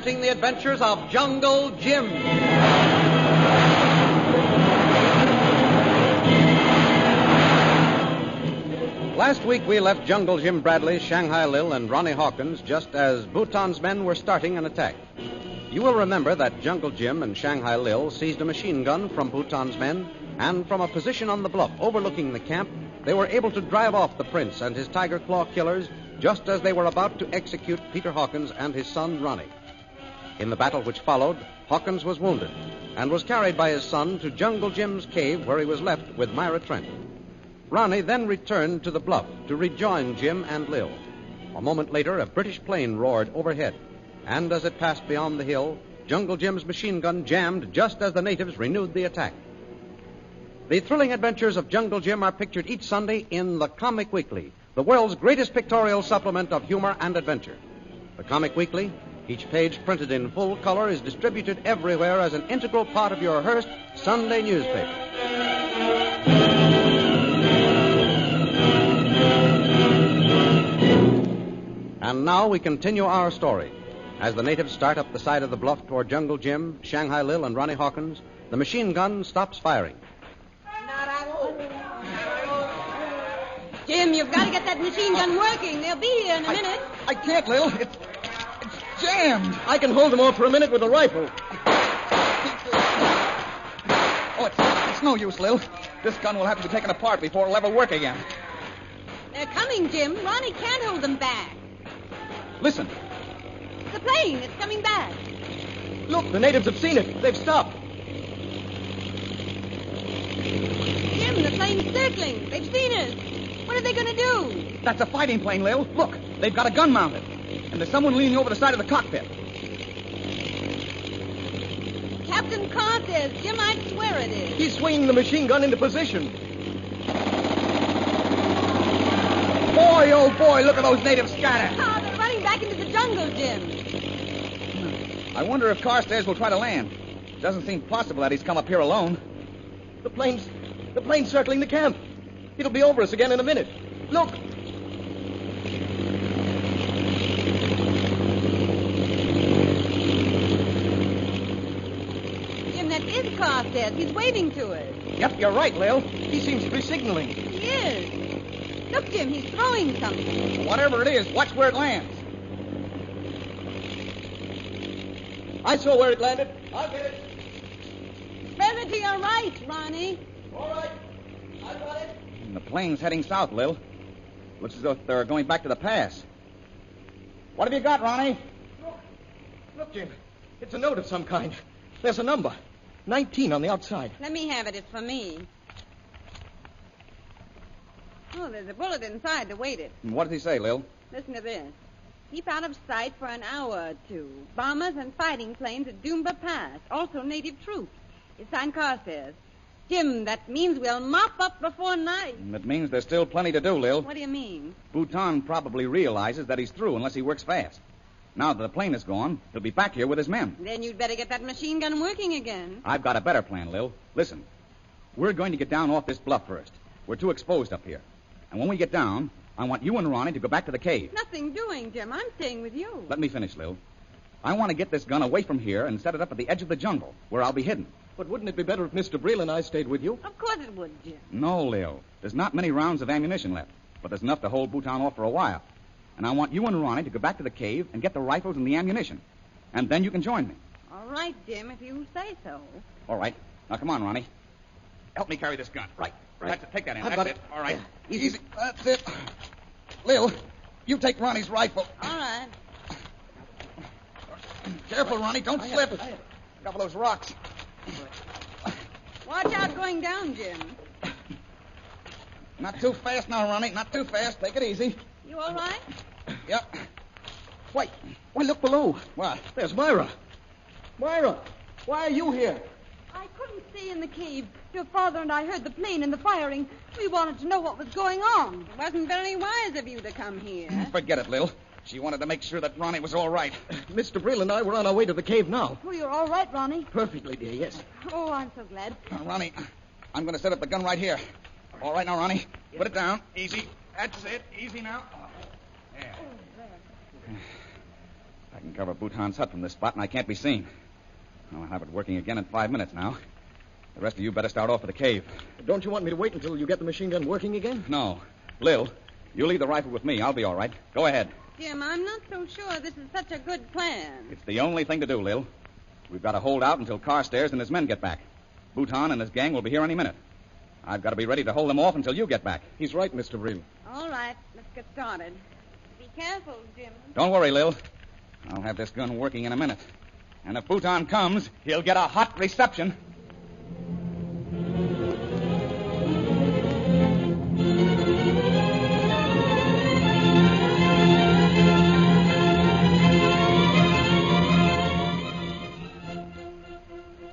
presenting the adventures of Jungle Jim. Last week we left Jungle Jim Bradley, Shanghai Lil, and Ronnie Hawkins just as Bhutan's men were starting an attack. You will remember that Jungle Jim and Shanghai Lil seized a machine gun from Bhutan's men, and from a position on the bluff overlooking the camp, they were able to drive off the prince and his tiger claw killers just as they were about to execute Peter Hawkins and his son Ronnie. In the battle which followed, Hawkins was wounded and was carried by his son to Jungle Jim's cave, where he was left with Myra Trent. Ronnie then returned to the bluff to rejoin Jim and Lil. A moment later, a British plane roared overhead, and as it passed beyond the hill, Jungle Jim's machine gun jammed just as the natives renewed the attack. The thrilling adventures of Jungle Jim are pictured each Sunday in The Comic Weekly, the world's greatest pictorial supplement of humor and adventure. The Comic Weekly, each page printed in full color, is distributed everywhere as an integral part of your Hearst Sunday newspaper. And now we continue our story. As the natives start up the side of the bluff toward Jungle Jim, Shanghai Lil, and Ronnie Hawkins, the machine gun stops firing. Jim, you've got to get that machine gun working. They'll be here in a minute. I can't, Lil. It's jammed. I can hold them off for a minute with a rifle. Oh, it's no use, Lil. This gun will have to be taken apart before it'll ever work again. They're coming, Jim. Ronnie can't hold them back. Listen. The plane, it's coming back. Look, the natives have seen it. They've stopped. Jim, the plane's circling. They've seen us. What are they going to do? That's a fighting plane, Lil. Look, they've got a gun mounted. And there's someone leaning over the side of the cockpit. Captain Carr says, Jim, I'd swear it is. He's swinging the machine gun into position. Boy, oh boy, look at those natives scatter. Oh, they're running back into the jungle, Jim. I wonder if Carstairs will try to land. It doesn't seem possible that he's come up here alone. The plane's circling the camp. It'll be over us again in a minute. Look. Jim, that is Carstairs. He's waving to us. Yep, you're right, Lil. He seems to be signaling. He is. Look, Jim, he's throwing something. Whatever it is, watch where it lands. I saw where it landed. I'll get it. Spread it to your right, Ronnie. All right. I got it. The plane's heading south, Lil. Looks as though they're going back to the pass. What have you got, Ronnie? Look, Jim. It's a note of some kind. There's a number. 19 on the outside. Let me have it. It's for me. Oh, there's a bullet inside to weight it. And what does he say, Lil? Listen to this. Keep out of sight for an hour or two. Bombers and fighting planes at Doomba Pass. Also native troops. It's signed Carstairs. Jim, that means we'll mop up before night. That means there's still plenty to do, Lil. What do you mean? Bhutan probably realizes that he's through unless he works fast. Now that the plane is gone, he'll be back here with his men. Then you'd better get that machine gun working again. I've got a better plan, Lil. Listen. We're going to get down off this bluff first. We're too exposed up here. And when we get down, I want you and Ronnie to go back to the cave. Nothing doing, Jim. I'm staying with you. Let me finish, Lil. I want to get this gun away from here and set it up at the edge of the jungle, where I'll be hidden. But wouldn't it be better if Mr. Breel and I stayed with you? Of course it would, Jim. No, Lil. There's not many rounds of ammunition left, but there's enough to hold Bhutan off for a while. And I want you and Ronnie to go back to the cave and get the rifles and the ammunition. And then you can join me. All right, Jim, if you say so. All right. Now, come on, Ronnie. Help me carry this gun. Right. That's it. Take that in. I've That's got it. it. All right. Easy. That's it. Lil, you take Ronnie's rifle. All right. Careful, Ronnie. Don't slip. Cover those rocks. Watch out going down, Jim. Not too fast now, Ronnie. Not too fast. Take it easy. You all right? Yep. Why, look below. What? There's Myra. Myra, why are you here? I couldn't stay in the cave. Your father and I heard the plane and the firing. We wanted to know what was going on. It wasn't very wise of you to come here. Forget it, Lil. She wanted to make sure that Ronnie was all right. Mr. Breel and I were on our way to the cave now. Oh, you're all right, Ronnie? Perfectly, dear, yes. Oh, I'm so glad. Ronnie, I'm going to set up the gun right here. All right now, Ronnie. Put it down. Easy. That's it. Easy now. Yeah. I can cover Bhutan's hut from this spot, and I can't be seen. I'll have it working again in 5 minutes now. The rest of you better start off for the cave. Don't you want me to wait until you get the machine gun working again? No. Lil, you leave the rifle with me. I'll be all right. Go ahead. Jim, I'm not so sure this is such a good plan. It's the only thing to do, Lil. We've got to hold out until Carstairs and his men get back. Bhutan and his gang will be here any minute. I've got to be ready to hold them off until you get back. He's right, Mr. Vril. All right, let's get started. Be careful, Jim. Don't worry, Lil. I'll have this gun working in a minute. And if Bhutan comes, he'll get a hot reception.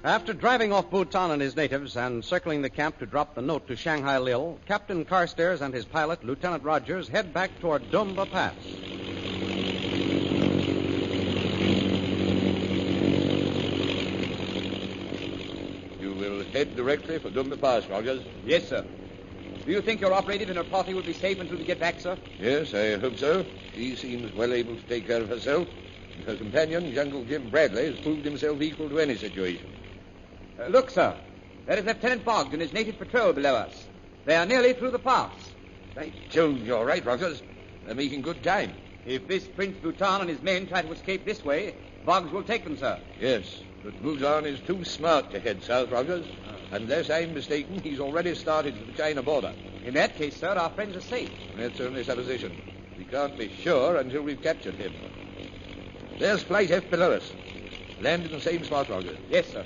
After driving off Bhutan and his natives and circling the camp to drop the note to Shanghai Lil, Captain Carstairs and his pilot, Lieutenant Rogers, head back toward Dumba Pass. You will head directly for Dumba Pass, Rogers? Yes, sir. Do you think your operative and her party will be safe until we get back, sir? Yes, I hope so. She seems well able to take care of herself. And her companion, Jungle Jim Bradley, has proved himself equal to any situation. Look, sir. There is Lieutenant Boggs and his native patrol below us. They are nearly through the pass. By Jove, you're right, Rogers. They're making good time. If this Prince Bhutan and his men try to escape this way, Boggs will take them, sir. Yes, but Bhutan is too smart to head south, Rogers. Unless I'm mistaken, he's already started for the China border. In that case, sir, our friends are safe. That's only supposition. We can't be sure until we've captured him. There's Flight F below us. Land in the same spot, Rogers. Yes, sir.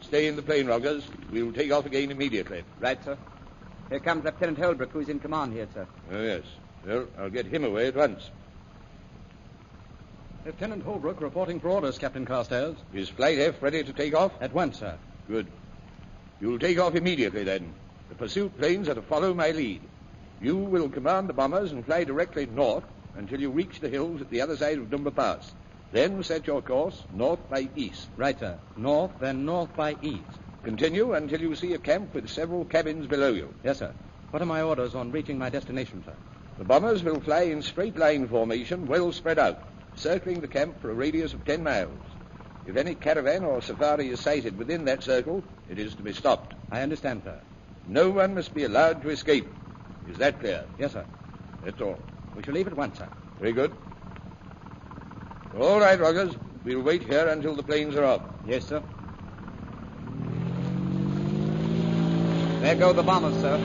Stay in the plane, Rogers. We'll take off again immediately. Right, sir. Here comes Lieutenant Holbrook, who's in command here, sir. Oh, yes. Well, I'll get him away at once. Lieutenant Holbrook reporting for orders, Captain Carstairs. Is Flight F ready to take off? At once, sir. Good. You'll take off immediately, then. The pursuit planes are to follow my lead. You will command the bombers and fly directly north until you reach the hills at the other side of Dumba Pass. Then set your course north by east. Right, sir. North, then north by east. Continue until you see a camp with several cabins below you. Yes, sir. What are my orders on reaching my destination, sir? The bombers will fly in straight line formation, well spread out, circling the camp for a radius of 10 miles. If any caravan or safari is sighted within that circle, it is to be stopped. I understand, sir. No one must be allowed to escape. Is that clear? Yes, sir. That's all. We shall leave at once, sir. Very good. All right, Rogers. We'll wait here until the planes are off. Yes, sir. There go the bombers, sir.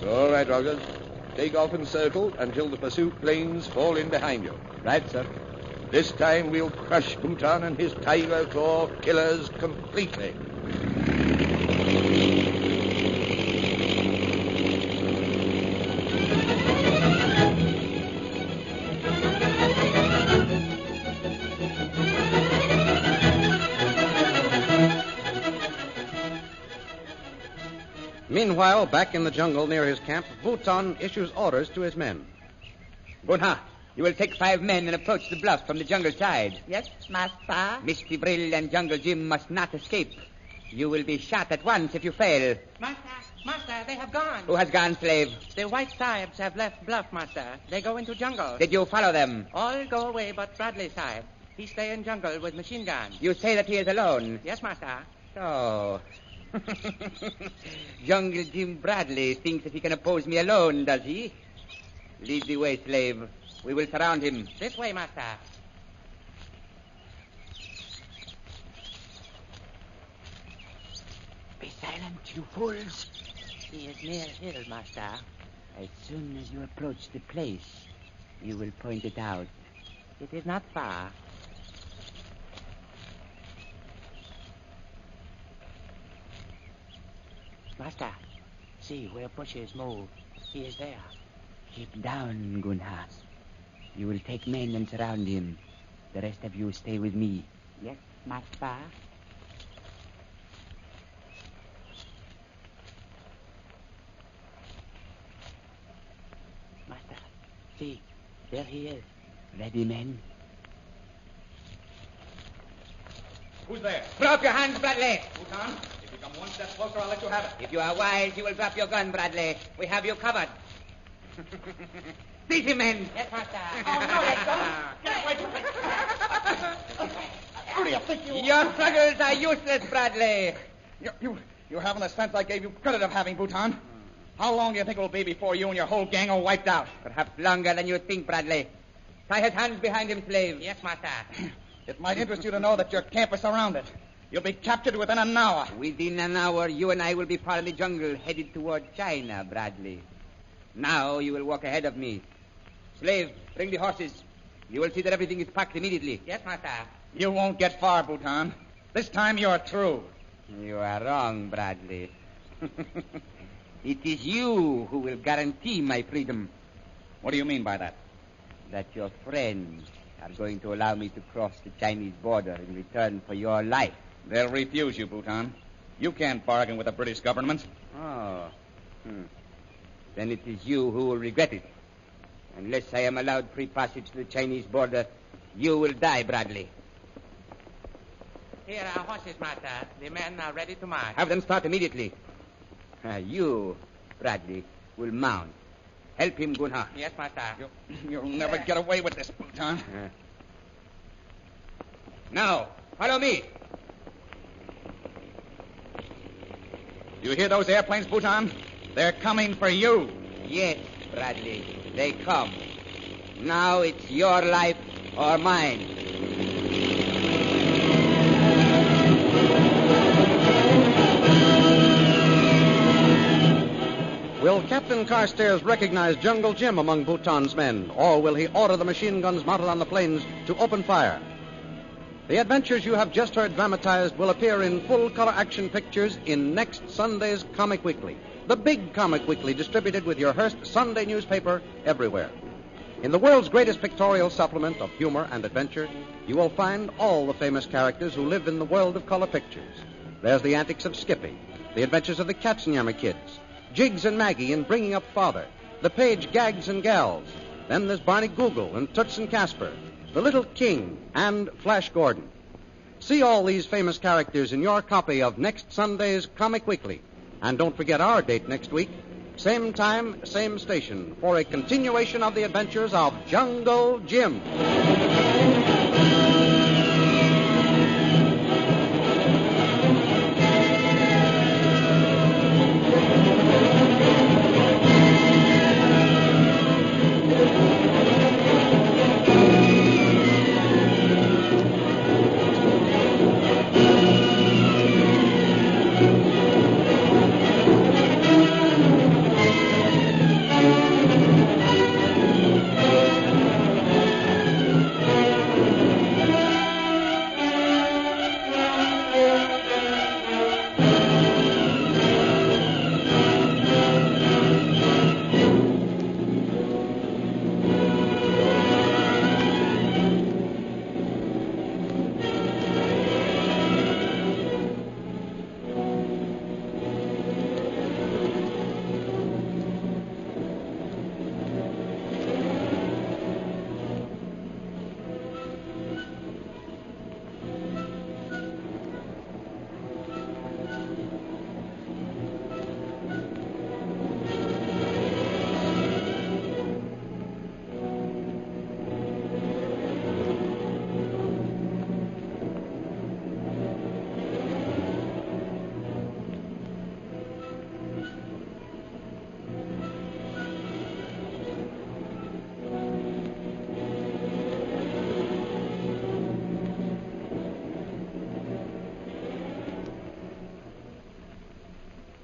All right, Rogers. Take off and circle until the pursuit planes fall in behind you. Right, sir. This time we'll crush Bhutan and his tiger claw killers completely. Meanwhile, back in the jungle near his camp, Bhutan issues orders to his men. Bunha, you will take 5 men and approach the bluff from the jungle side. Yes, Master. Mr. Vril and Jungle Jim must not escape. You will be shot at once if you fail. Master, they have gone. Who has gone, slave? The white sahibs have left bluff, Master. They go into jungle. Did you follow them? All go away but Bradley sahib. He stay in jungle with machine gun. You say that he is alone. Yes, Master. So... Jungle Jim Bradley thinks that he can oppose me alone, does he? Lead the way, slave. We will surround him. This way, Master. Be silent, you fools. He is near hill, Master. As soon as you approach the place, you will point it out. It is not far. Master, see where bushes move. He is there. Keep down, Gunha. You will take men and surround him. The rest of you stay with me. Yes, Master. See, there he is. Ready, men? Who's there? Throw up your hands, Bradley. Bhutan, if you come one step closer, I'll let you have it. If you are wise, you will drop your gun, Bradley. We have you covered. Seize him, men. Yes, master. Get away from me. Who do you think you are? Your struggles are useless, Bradley. You haven't the sense I gave you credit of having, Bhutan. How long do you think it will be before you and your whole gang are wiped out? Perhaps longer than you think, Bradley. Tie his hands behind him, slave. Yes, master. It might interest you to know that your camp is surrounded. You'll be captured within an hour. Within an hour, you and I will be part of the jungle headed toward China, Bradley. Now you will walk ahead of me. Slave, bring the horses. You will see that everything is packed immediately. Yes, master. You won't get far, Bhutan. This time you're through. You are wrong, Bradley. It is you who will guarantee my freedom. What do you mean by that? That your friends are going to allow me to cross the Chinese border in return for your life. They'll refuse you, Bhutan. You can't bargain with the British government. Oh. Then it is you who will regret it. Unless I am allowed free passage to the Chinese border, you will die, Bradley. Here are horses, master. The men are ready to march. Have them start immediately. You, Bradley, will mount. Help him, Gunnar. Yes, master. You'll never get away with this, Bhutan. Now, follow me. You hear those airplanes, Bhutan? They're coming for you. Yes, Bradley, they come. Now it's your life or mine. Will Captain Carstairs recognize Jungle Jim among Bhutan's men, or will he order the machine guns mounted on the planes to open fire? The adventures you have just heard dramatized will appear in full-color action pictures in next Sunday's Comic Weekly, the big Comic Weekly distributed with your Hearst Sunday newspaper everywhere. In the world's greatest pictorial supplement of humor and adventure, you will find all the famous characters who live in the world of color pictures. There's the antics of Skippy, the adventures of the Katzenjammer Kids, Jiggs and Maggie in Bringing Up Father, the Page Gags and Gals. Then there's Barney Google and Toots and Casper, the Little King, and Flash Gordon. See all these famous characters in your copy of next Sunday's Comic Weekly. And don't forget our date next week, same time, same station, for a continuation of the adventures of Jungle Jim.